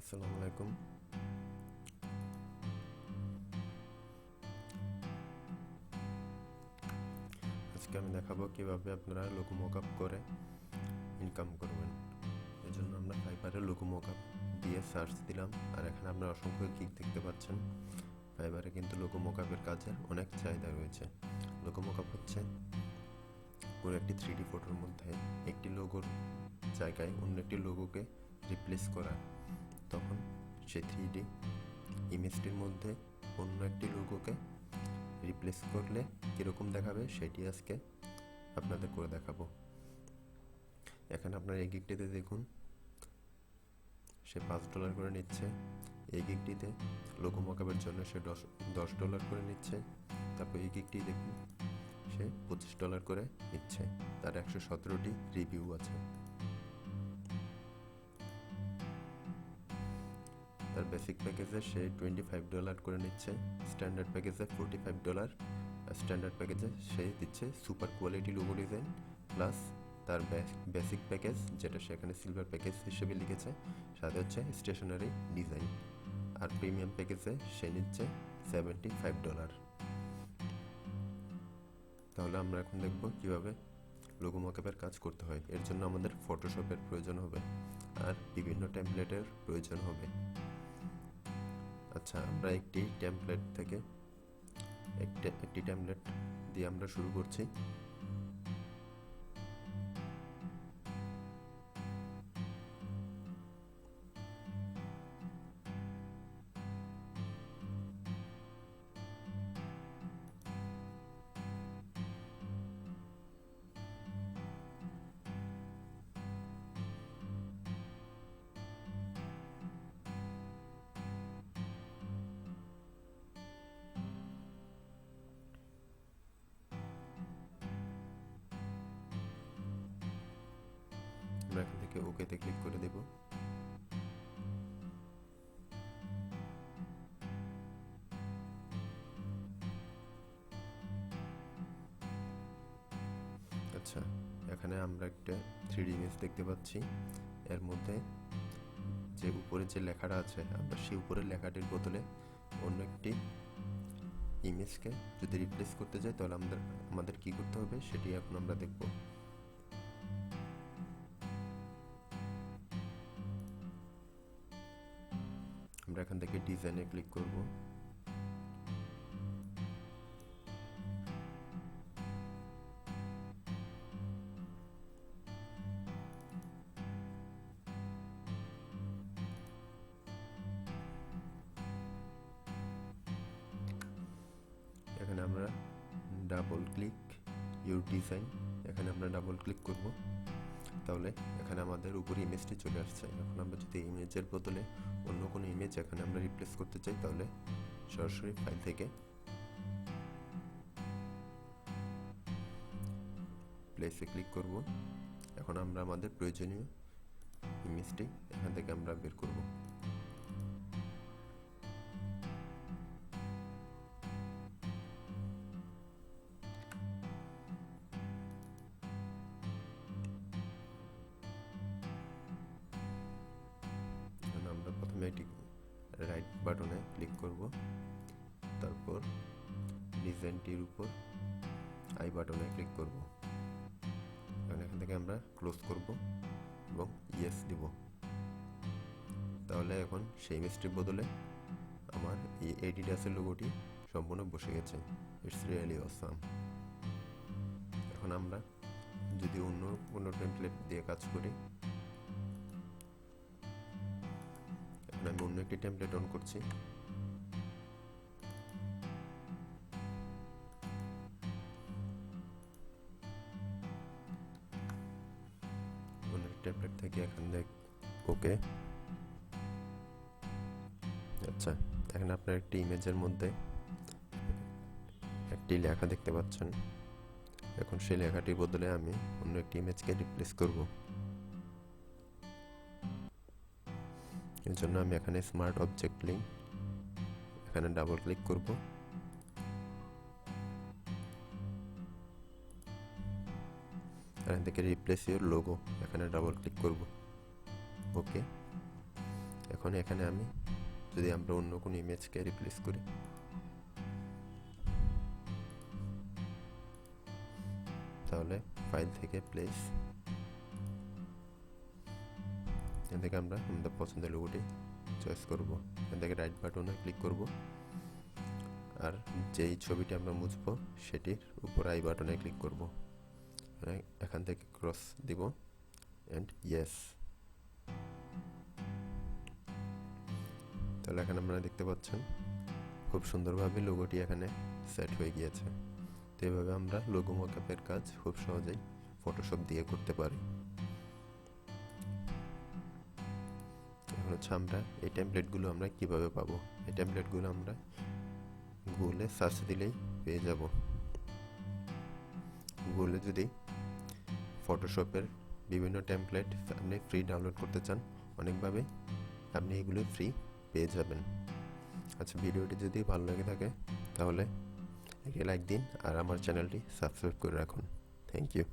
আসসালামু আলাইকুম। আজকে আমি দেখাবো কিভাবে আপনারা লোগো মকআপ করে ইনকাম করবেন। এই জন্য আমরা ফাইবারে লোগো মকআপ দিয়ে সার্চ দিলাম, আর এখানে আপনারা অসংখ্য গিগ দেখতে পাচ্ছেন। ফাইবারে কিন্তু লোগো মকআপের কাজের অনেক চাহিদা রয়েছে। লোগো মকআপ হচ্ছে কোনো একটি 3D ফটোর মধ্যে একটি লোগোর জায়গায় অন্য একটি লোগোকে রিপ্লেস করা। তখন সেই 3D ইমেজটির মধ্যে অন্য একটি লোগোকে রিপ্লেস করলে কীরকম দেখাবে সেটি আজকে আপনাদের করে দেখাবো। এখানে আপনার এই গিগটিতে দেখুন, সে $5 করে নিচ্ছে। এই গিগটিতে লোগো মকআপের জন্য সে $10 করে নিচ্ছে। তারপর এই গিগটি দেখুন, সে $25 করে নিচ্ছে। তার 117টি রিভিউ আছে। তার বেসিক প্যাকেজে সে $25 করে নিচ্ছে, স্ট্যান্ডার্ড প্যাকেজে $45, স্ট্যান্ডার্ড প্যাকেজে সে দিচ্ছে super quality logo design plus তার বেসিক প্যাকেজ, যেটা সেখানে সিলভার প্যাকেজ হিসেবে লিখেছে, সাথে হচ্ছে স্টেশনারি ডিজাইন। আর প্রিমিয়াম প্যাকেজে সে নিচ্ছে $75। তাহলে আমরা এখন দেখব কিভাবে লোগো মকআপের কাজ করতে হয়। এর জন্য আমাদের ফটোশপের প্রয়োজন হবে আর বিভিন্ন টেমপ্লেটের প্রয়োজন হবে। আচ্ছা, আমরা একটি টেমপ্লেট দিয়ে আমরা শুরু করছি। আমরা এখান থেকে ওকেতে ক্লিক করে দেব। আচ্ছা, এখানে আমরা একটা 3D ইমেজ দেখতে পাচ্ছি। এর মধ্যে যে উপরে যে লেখাটা আছে, আমরা সেই উপরের লেখাটির বদলে অন্য একটি ইমেজকে যদি রিপ্লেস করতে চাই, তাহলে আমাদের কি করতে হবে সেটি এখন আমরা দেখব। আমরা এখান থেকে ডিজাইনে ক্লিক করব। এখানে আমরা ডাবল ক্লিক ইউর ডিজাইন, এখানে আমরা ডাবল ক্লিক করব। তাহলে এখানে আমাদের উপরে ইমেজটি চলে আসছে। এখন আমরা যদি ইমেজের বদলে অন্য কোনো ইমেজ এখানে আমরা রিপ্লেস করতে চাই, তাহলে সরাসরি ফাইল থেকে প্লেসে ক্লিক করব। এখন আমরা আমাদের প্রয়োজনীয় ইমেজটি এখান থেকে আমরা বের করব। আমরা প্রথমে এটি রাইট বাটনে ক্লিক করব, তারপর ডিজাইনটির উপর আই বাটনে ক্লিক করব। এখান থেকে আমরা ক্লোজ করব এবং ইয়েস দিব। তাহলে এখন সেই ইমেজটির বদলে আমার এই এডিডাসের লোগোটি সম্পূর্ণ বসে গেছে। It's really awesome. এখন আমরা যদি অন্য কোনো টেমপ্লেট দিয়ে কাজ করি, এখন আমি অন্য একটি টেমপ্লেট অন করছি। অন্য টেমপ্লেট থেকে এখান থেকে ওকে। আচ্ছা, এখানে আপনার একটি ইমেজের মধ্যে একটি লেখা দেখতে পাচ্ছেন। এখন সেই লেখাটির বদলে আমি অন্য একটি ইমেজকে রিপ্লেস করব। এর জন্য আমি এখানে স্মার্ট অবজেক্ট লিঙ্ক, এখানে ডাবল ক্লিক করব। এখান থেকে রিপ্লেস ইউর লোগো, এখানে ডাবল ক্লিক করব। ওকে। এখন এখানে আমি যদি আমরা অন্য কোনো ইমেজকে রিপ্লেস করি, তাহলে ফাইল থেকে প্লেস, এখান থেকে আমরা আমাদের পছন্দের লোগোটি চয়েস করব। এখান থেকে রাইট বাটনে ক্লিক করব, আর যেই ছবিটি আমরা মুছব সেটির উপর আই বাটনে ক্লিক করব। এখান থেকে ক্রস দিব অ্যান্ড ইয়েস। তাহলে এখানে আপনারা দেখতে পাচ্ছেন খুব সুন্দরভাবে লোগোটি এখানে সেট হয়ে গিয়েছে। তো এভাবে আমরা লোগো মকআপের কাজ খুব সহজেই ফটোশপ দিয়ে করতে পারি। এখন হচ্ছে আমরা এই টেমপ্লেটগুলো আমরা কিভাবে পাবো। এই টেমপ্লেটগুলো আমরা গুগলে সার্চ দিলেই পেয়ে যাব। গুগলে যদি ফটোশপের বিভিন্ন টেমপ্লেট আপনি ফ্রি ডাউনলোড করতে চান, অনেকভাবে আপনি এগুলো ফ্রি পেয়ে যাবেন। আচ্ছা, ভিডিওটি যদি ভালো লাগে থাকে তাহলে একটি লাইক দিন আর আমার চ্যানেলটি সাবস্ক্রাইব করে রাখুন। Thank you.